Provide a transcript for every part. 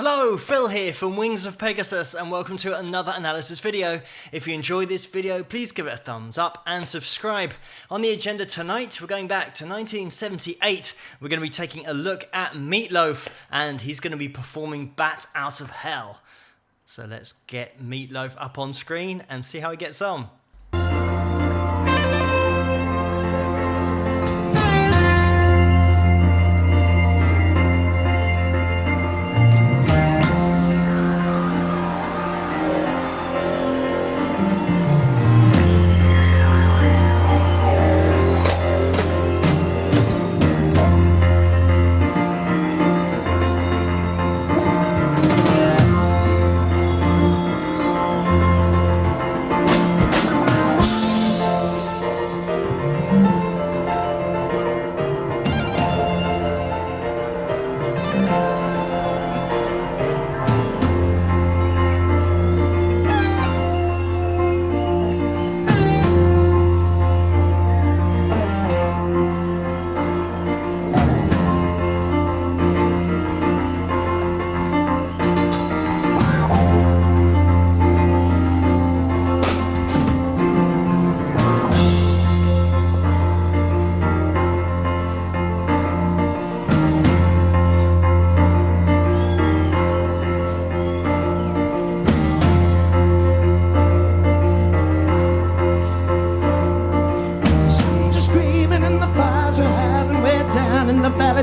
Hello, Phil here from Wings of Pegasus and welcome to another analysis video. If you enjoyed this video, please give it a thumbs up and subscribe. On the agenda tonight, we're going back to 1978. We're going to be taking a look at Meat Loaf and he's going to be performing Bat Out of Hell. So let's get Meat Loaf up on screen and see how he gets on.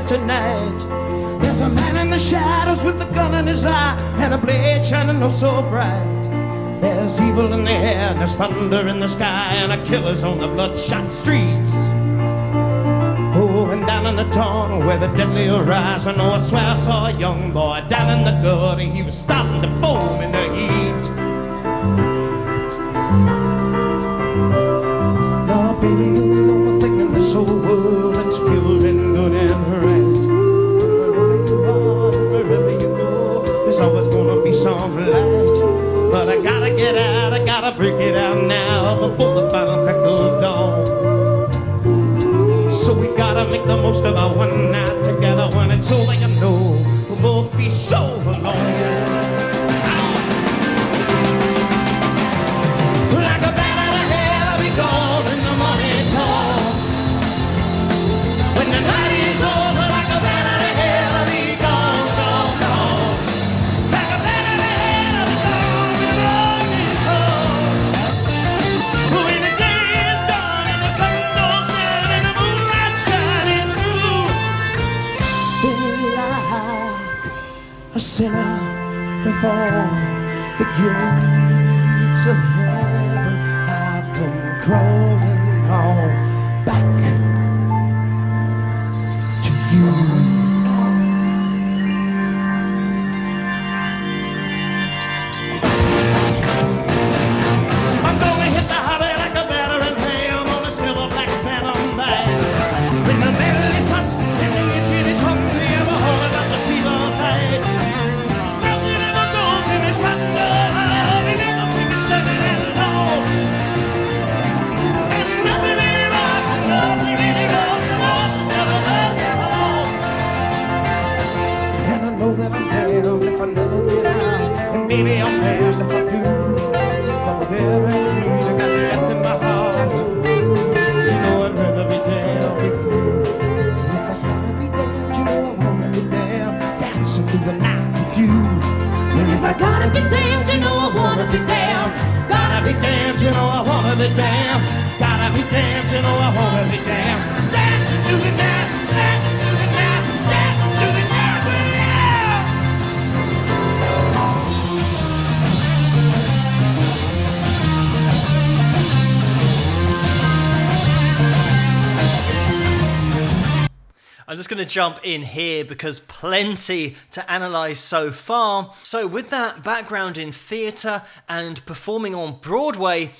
Tonight, there's a man in the shadows with a gun in his eye and a blade shining oh so bright. There's evil in the air and there's thunder in the sky and a killer's on the bloodshot streets. Oh, and down in the tunnel where the deadly rise, I know I swear I saw a young boy down in the gutter. He was starting to foam in the heat. Lord, baby, you're the only thing in this whole world that's pure and good and right. There's always gonna be some light, but I gotta get out, I gotta break it out now before the final crack of dawn. So we gotta make the most of our one night together. When it's over, you know we'll both be so alone. Like a bat out of hell, I'll be gone in the morning time. When the night is over, like a bat out of hell, I'll be gone, gone, gone. Like a bat out of hell, I'll be gone in the morning time. When the day is done and the sun goes down and the moonlight shining through, feel like a sinner before the gates of heaven. I come crawling on back to you. I'm gonna hit the highway like a battering ram on a silver black phantom bag. When the belly's hot and the engine is hungry, I'm all about to see the light. Nothing ever goes in this hot love, we never finish standing alone. And nothing really rocks and nothing really goes and nothing never left alone. And I know that I'm damned if I never get out, and maybe I'm damned if I do. But with every breeze I got left in my heart, you know I'd rather be damned with you. If I gotta be damned, you know I wanna be damned, dancing through the night with you. And if I gotta be damned, you know I wanna be damned. Gotta be damned, you know I wanna be damned. Gotta be damned, you know I wanna be damned. Dancing through the night, dancing through the night, dancing through the night with you. I'm just going to jump in here because plenty to analyse so far. So with that background in theatre and performing on Broadway,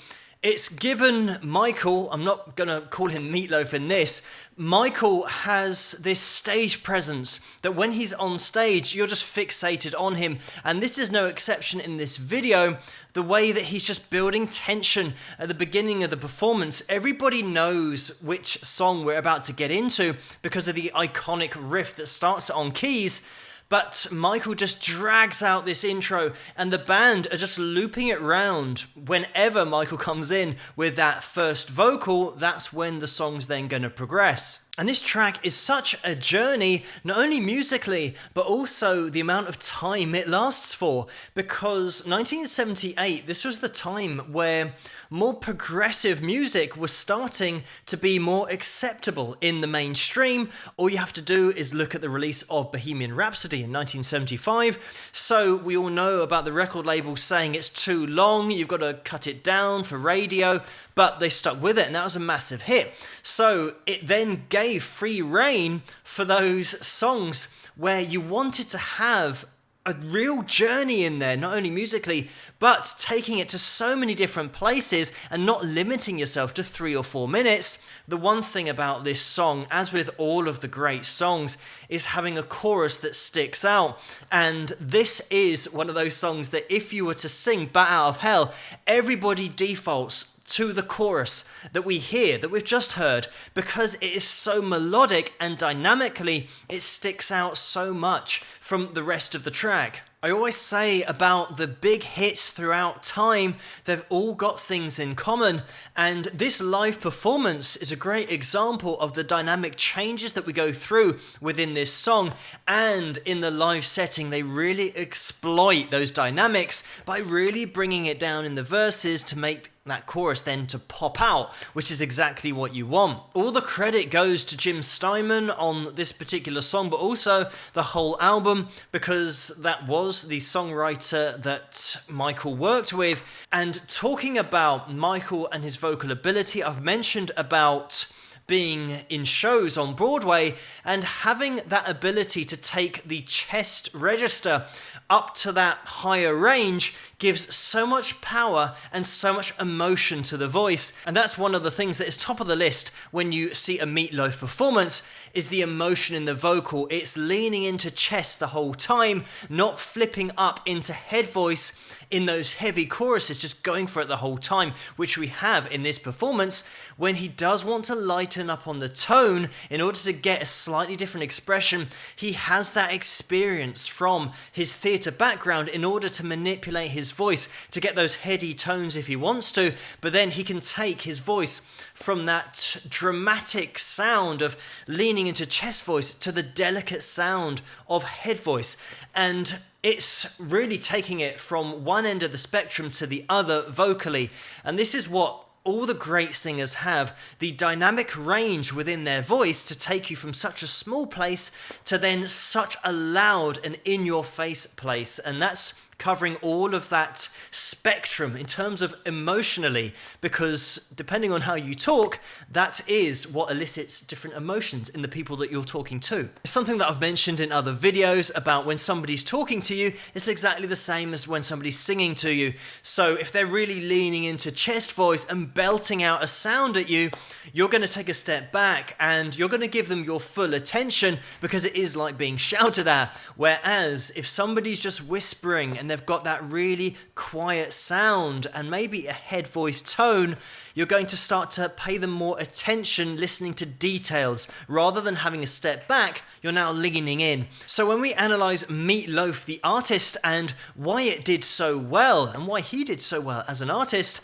it's given Michael, I'm not going to call him Meat Loaf in this, Michael has this stage presence that when he's on stage, you're just fixated on him. And this is no exception in this video. The way that he's just building tension at the beginning of the performance. Everybody knows which song we're about to get into because of the iconic riff that starts it on keys. But Michael just drags out this intro, and the band are just looping it round. Whenever Michael comes in with that first vocal, that's when the song's then going to progress. And this track is such a journey, not only musically, but also the amount of time it lasts for. Because 1978, this was the time where more progressive music was starting to be more acceptable in the mainstream. All you have to do is look at the release of Bohemian Rhapsody in 1975. So we all know about the record label saying it's too long, you've got to cut it down for radio, but they stuck with it, and that was a massive hit. So it then gave free rein for those songs where you wanted to have a real journey in there, not only musically, but taking it to so many different places and not limiting yourself to 3 or 4 minutes. The one thing about this song, as with all of the great songs, is having a chorus that sticks out. And this is one of those songs that if you were to sing Bat Out of Hell, everybody defaults to the chorus that we hear, that we've just heard, because it is so melodic and dynamically it sticks out so much from the rest of the track. I always say about the big hits throughout time, they've all got things in common, and this live performance is a great example of the dynamic changes that we go through within this song, and in the live setting they really exploit those dynamics by really bringing it down in the verses to make that chorus then to pop out, which is exactly what you want. All the credit goes to Jim Steinman on this particular song, but also the whole album, because that was the songwriter that Michael worked with. And talking about Michael and his vocal ability, I've mentioned about being in shows on Broadway and having that ability to take the chest register up to that higher range gives so much power and so much emotion to the voice. And that's one of the things that is top of the list when you see a Meat Loaf performance, is the emotion in the vocal. It's leaning into chest the whole time, not flipping up into head voice in those heavy choruses, just going for it the whole time, which we have in this performance when he does want to lighten up on the tone in order to get a slightly different expression. He has that experience from his theatre background in order to manipulate his voice to get those heady tones if he wants to, but then he can take his voice from that dramatic sound of leaning into chest voice to the delicate sound of head voice. And it's really taking it from one end of the spectrum to the other vocally. And this is what all the great singers have, the dynamic range within their voice to take you from such a small place to then such a loud and in-your-face place. And that's covering all of that spectrum in terms of emotionally, because depending on how you talk, that is what elicits different emotions in the people that you're talking to. It's something that I've mentioned in other videos about when somebody's talking to you, it's exactly the same as when somebody's singing to you. So if they're really leaning into chest voice and belting out a sound at you, you're going to take a step back and you're going to give them your full attention because it is like being shouted at. Whereas if somebody's just whispering and they've got that really quiet sound and maybe a head voice tone, you're going to start to pay them more attention, listening to details. Rather than having a step back, you're now leaning in. So when we analyze Meat Loaf, the artist, and why it did so well and why he did so well as an artist,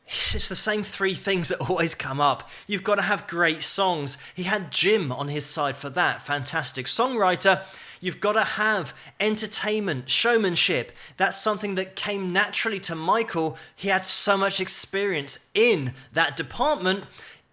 it's the same 3 things that always come up. You've got to have great songs. He had Jim on his side for that, fantastic songwriter. You've got to have entertainment, showmanship. That's something that came naturally to Michael. He had so much experience in that department.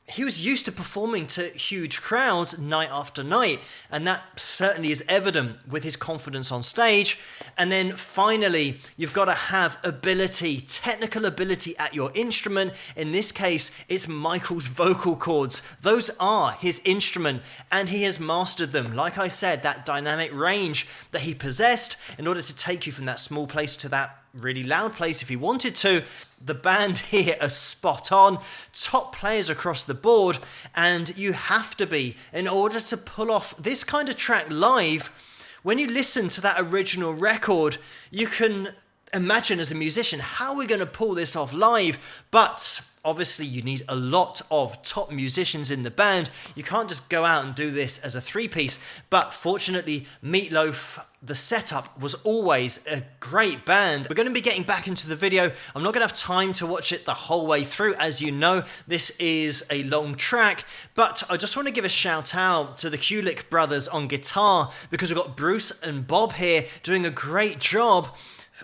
He was used to performing to huge crowds night after night, and that certainly is evident with his confidence on stage. And then finally, you've got to have ability, technical ability at your instrument. In this case, it's Michael's vocal cords. Those are his instrument, and he has mastered them. Like I said, that dynamic range that he possessed in order to take you from that small place to that really loud place if he wanted to. The band here are spot on, top players across the board, and you have to be in order to pull off this kind of track live. When you listen to that original record, you can imagine as a musician, how are we going to pull this off live? But obviously you need a lot of top musicians in the band. You can't just go out and do this as a three-piece. But fortunately, Meat Loaf, the setup was always a great band. We're going to be getting back into the video. I'm not going to have time to watch it the whole way through. As you know, this is a long track, but I just want to give a shout out to the Kulick brothers on guitar, because we've got Bruce and Bob here doing a great job.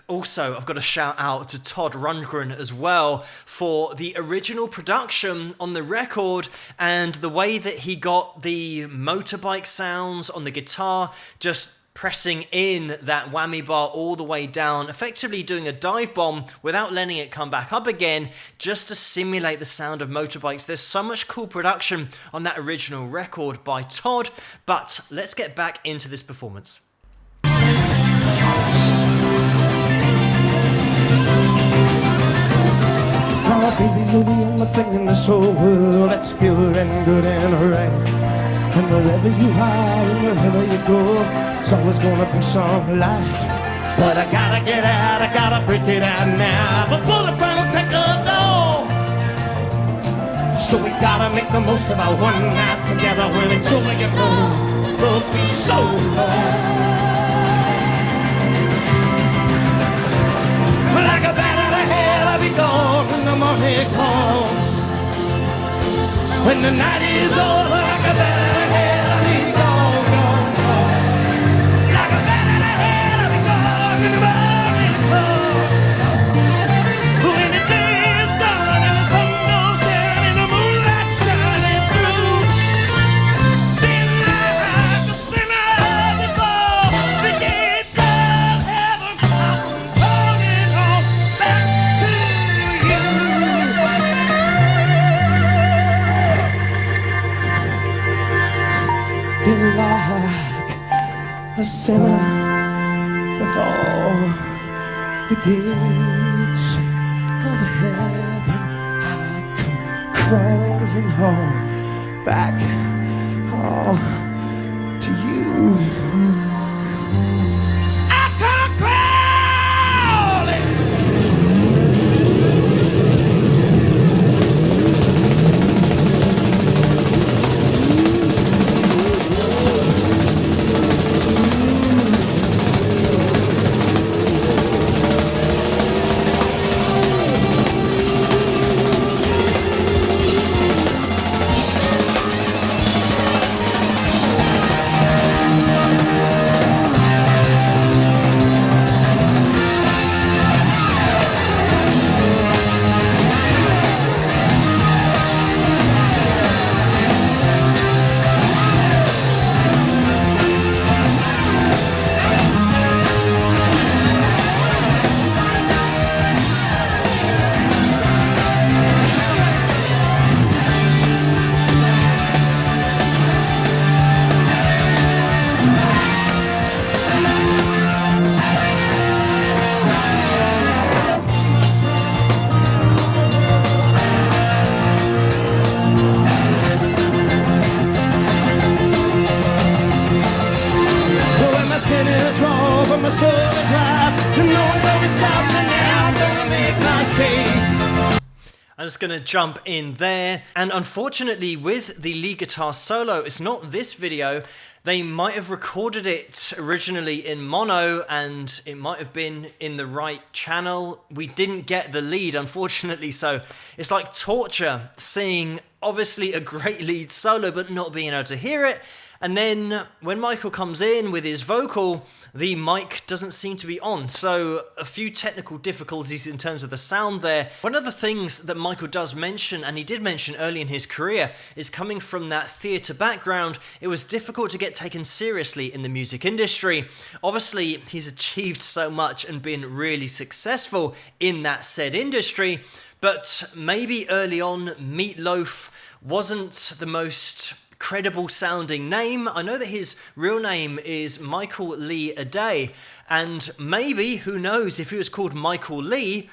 Also, I've got to shout out to Todd Rundgren as well for the original production on the record and the way that he got the motorbike sounds on the guitar, just pressing in that whammy bar all the way down, effectively doing a dive bomb without letting it come back up again, just to simulate the sound of motorbikes. There's so much cool production on that original record by Todd, but let's get back into this performance. Oh, baby, you're the only thing in this whole world that's pure and good and right. And wherever you are and wherever you go, there's always gonna be some light. But I gotta get out, I gotta break it out now before the final crack of dawn. So we gotta make the most of our one night together. When it's over, you know, will be so long. Like a bat out of hell, I'll be gone when the morning comes. When the night is over, like a bat out of hell, I'll be gone, gone, gone. Like a bat out of hell, I'll be gone when the morning comes. When the day is done and the sun goes down and the moonlight shining through, then like a sinner before the gates of heaven, I'm calling home back to you. Then like a sinner before the gates of heaven, I come crawling home back home to you. I come crawling. My soul is alive, and no one will stop me now. I'm gonna make my escape. I'm just going to jump in there. And unfortunately, with the lead guitar solo, it's not this video. They might have recorded it originally in mono, and it might have been in the right channel. We didn't get the lead, unfortunately, so it's like torture seeing obviously a great lead solo, but not being able to hear it. And then when Michael comes in with his vocal, the mic doesn't seem to be on. So a few technical difficulties in terms of the sound there. One of the things that Michael does mention, and he did mention early in his career, is coming from that theatre background, it was difficult to get taken seriously in the music industry. Obviously, he's achieved so much and been really successful in that said industry, but maybe early on, Meat Loaf wasn't the most credible sounding name. I know that his real name is Michael Lee Aday, and maybe, who knows, if he was called Michael Lee,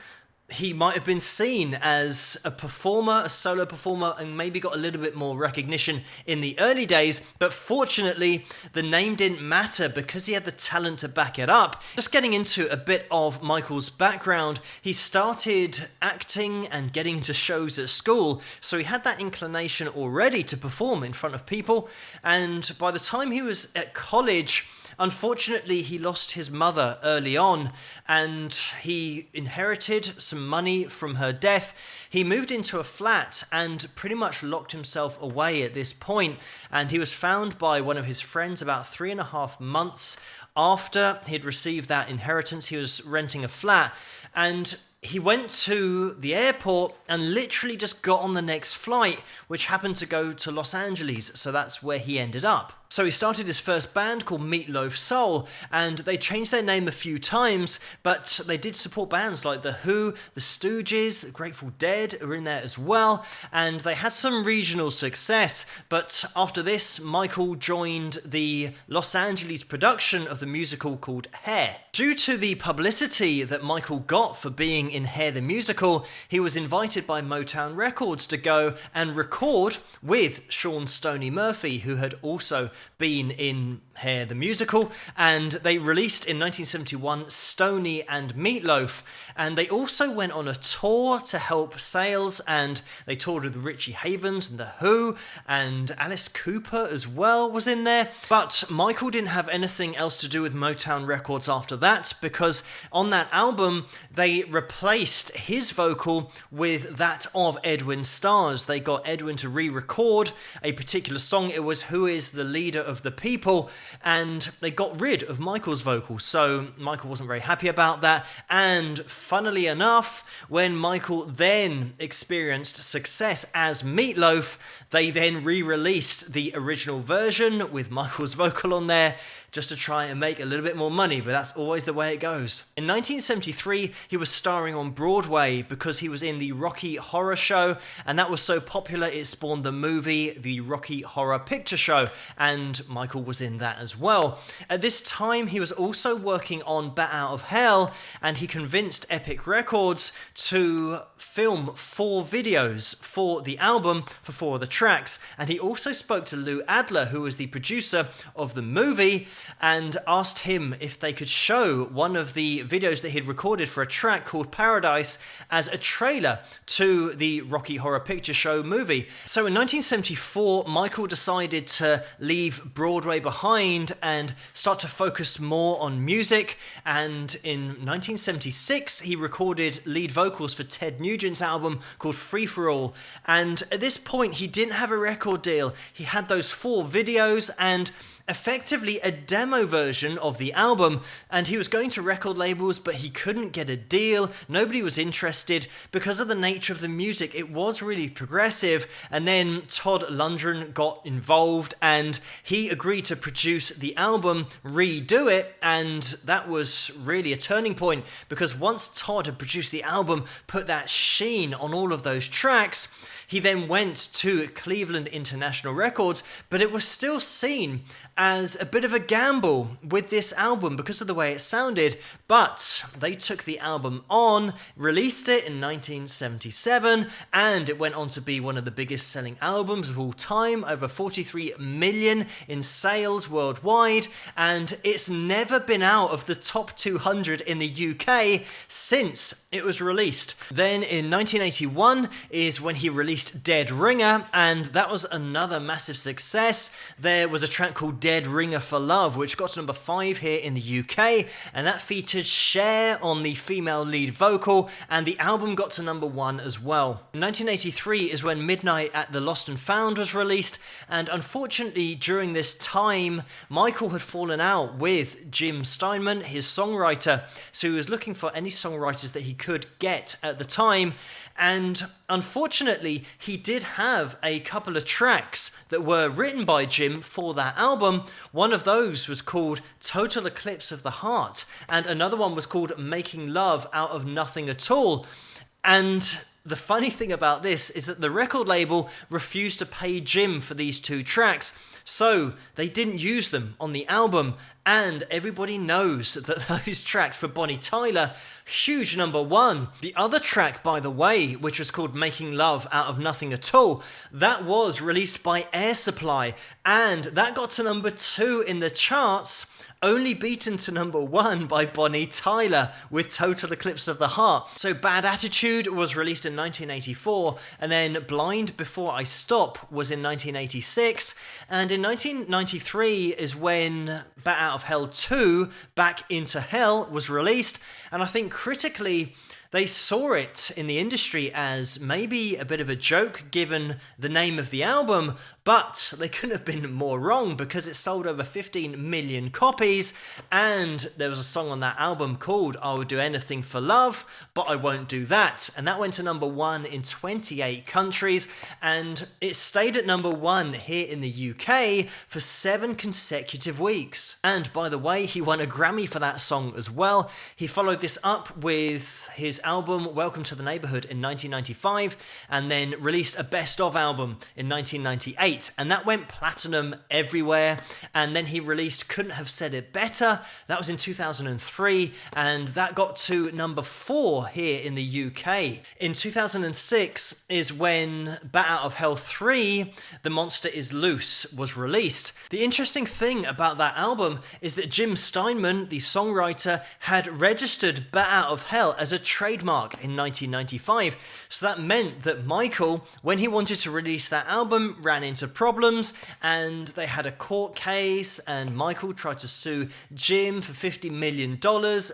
he might have been seen as a performer, a solo performer, and maybe got a little bit more recognition in the early days, but fortunately, the name didn't matter because he had the talent to back it up. Just getting into a bit of Michael's background, he started acting and getting into shows at school, so he had that inclination already to perform in front of people, and by the time he was at college, unfortunately, he lost his mother early on, and he inherited some money from her death. He moved into a flat and pretty much locked himself away at this point, and he was found by one of his friends about 3.5 months after he'd received that inheritance. He was renting a flat, and he went to the airport and literally just got on the next flight, which happened to go to Los Angeles, so that's where he ended up. So he started his first band called Meat Loaf Soul, and they changed their name a few times, but they did support bands like The Who, The Stooges, The Grateful Dead are in there as well, and they had some regional success, but after this, Michael joined the Los Angeles production of the musical called Hair. Due to the publicity that Michael got for being in Hair the Musical, he was invited by Motown Records to go and record with Sean Stoney Murphy, who had also been in Hair the Musical, and they released in 1971 Stoney and Meat Loaf, and they also went on a tour to help sales, and they toured with Richie Havens and The Who, and Alice Cooper as well was in there. But Michael didn't have anything else to do with Motown Records after that, because on that album they replaced his vocal with that of Edwin Starr's. They got Edwin to re-record a particular song. It was Who Is the Leader of the People, and they got rid of Michael's vocal, so Michael wasn't very happy about that. And funnily enough, when Michael then experienced success as Meat Loaf, they then re-released the original version with Michael's vocal on there, just to try and make a little bit more money, but that's always the way it goes. In 1973, he was starring on Broadway because he was in the Rocky Horror Show, and that was so popular it spawned the movie The Rocky Horror Picture Show, and Michael was in that as well. At this time, he was also working on Bat Out of Hell, and he convinced Epic Records to film 4 videos for the album, for 4 of the tracks, and he also spoke to Lou Adler, who was the producer of the movie, and asked him if they could show one of the videos that he'd recorded for a track called Paradise as a trailer to the Rocky Horror Picture Show movie. So in 1974, Michael decided to leave Broadway behind and start to focus more on music, and in 1976 he recorded lead vocals for Ted Nugent's album called Free For All, and at this point he didn't have a record deal. He had those 4 videos and effectively a demo version of the album, and he was going to record labels, but he couldn't get a deal. Nobody was interested because of the nature of the music. It was really progressive, and then Todd Lundgren got involved and he agreed to produce the album, redo it, and that was really a turning point, because once Todd had produced the album, put that sheen on all of those tracks, he then went to Cleveland International Records, but it was still seen as a bit of a gamble with this album because of the way it sounded. But they took the album on, released it in 1977, and it went on to be one of the biggest selling albums of all time, over 43 million in sales worldwide, and it's never been out of the top 200 in the UK since it was released. Then in 1981 is when he released Dead Ringer, and that was another massive success. There was a track called Dead Ringer for Love, which got to number 5 here in the UK, and that featured Cher on the female lead vocal, and the album got to number 1 as well. 1983 is when Midnight at the Lost and Found was released, and unfortunately during this time Michael had fallen out with Jim Steinman, his songwriter, so he was looking for any songwriters that he could get at the time, and unfortunately he did have a couple of tracks that were written by Jim for that album. One of those was called Total Eclipse of the Heart, and another one was called Making Love Out of Nothing at All. And the funny thing about this is that the record label refused to pay Jim for these 2 tracks. so they didn't use them on the album, and everybody knows that those tracks for Bonnie Tyler, huge #1. The other track, by the way, which was called Making Love Out of Nothing at All, that was released by Air Supply, and that got to #2 in the charts, only beaten to #1 by Bonnie Tyler with Total Eclipse of the Heart. So Bad Attitude was released in 1984, and then Blind Before I Stop was in 1986, and in 1993 is when Bat Out of Hell 2, Back Into Hell, was released, and I think critically, they saw it in the industry as maybe a bit of a joke given the name of the album, but they couldn't have been more wrong because it sold over 15 million copies, and there was a song on that album called I Would Do Anything for Love, but I Won't Do That, and that went to #1 in 28 countries, and it stayed at #1 here in the UK for 7 consecutive weeks. And by the way, he won a Grammy for that song as well. He followed this up with his album Welcome to the Neighborhood in 1995, and then released a best of album in 1998, and that went platinum everywhere. And then he released Couldn't Have Said It Better, that was in 2003, and that got to #4 here in the UK. In 2006 is when Bat Out of Hell 3, The Monster Is Loose, was released. The interesting thing about that album is that Jim Steinman, the songwriter, had registered Bat Out of Hell as a trademark in 1995, so that meant that Michael, when he wanted to release that album, ran into problems, and they had a court case, and Michael tried to sue Jim for $50 million,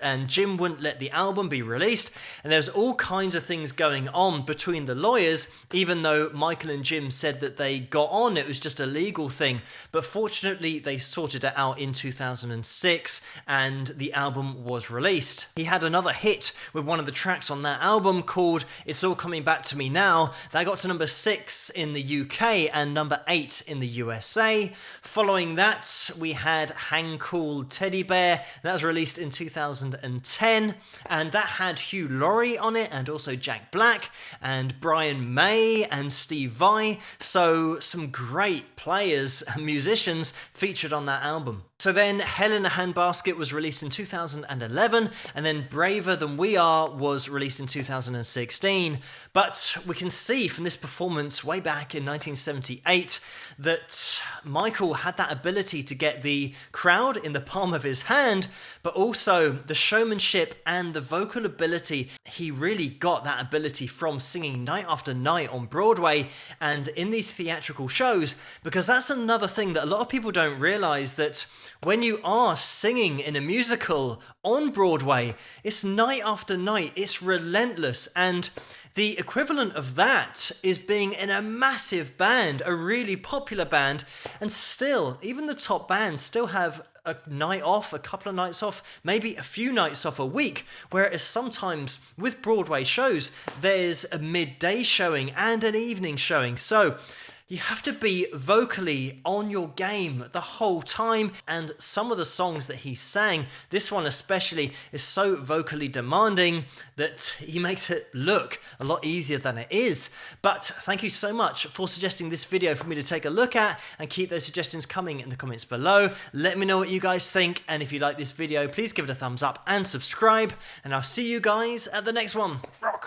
and Jim wouldn't let the album be released, and there's all kinds of things going on between the lawyers, even though Michael and Jim said that they got on, it was just a legal thing, but fortunately they sorted it out in 2006, and the album was released. He had another hit with one of the tracks on that album called It's All Coming Back to Me Now. That got to #6 in the UK and #8 in the USA. Following that, we had Hang Cool Teddy Bear. That was released in 2010, and that had Hugh Laurie on it, and also Jack Black, and Brian May, and Steve Vai. So some great players and musicians featured on that album. So then Hell in a Handbasket was released in 2011, and then Braver Than We Are was released in 2016. But we can see from this performance way back in 1978 that Michael had that ability to get the crowd in the palm of his hand, but also the showmanship and the vocal ability. He really got that ability from singing night after night on Broadway and in these theatrical shows, because that's another thing that a lot of people don't realize, that when you are singing in a musical on Broadway, it's night after night, it's relentless, and the equivalent of that is being in a massive band, a really popular band, and still, even the top bands still have a night off, a couple of nights off, maybe a few nights off a week, whereas sometimes with Broadway shows, there's a midday showing and an evening showing, so you have to be vocally on your game the whole time, and some of the songs that he sang, this one especially, is so vocally demanding that he makes it look a lot easier than it is. But thank you so much for suggesting this video for me to take a look at, and keep those suggestions coming in the comments below. Let me know what you guys think, and if you like this video, please give it a thumbs up and subscribe, and I'll see you guys at the next one. Rock!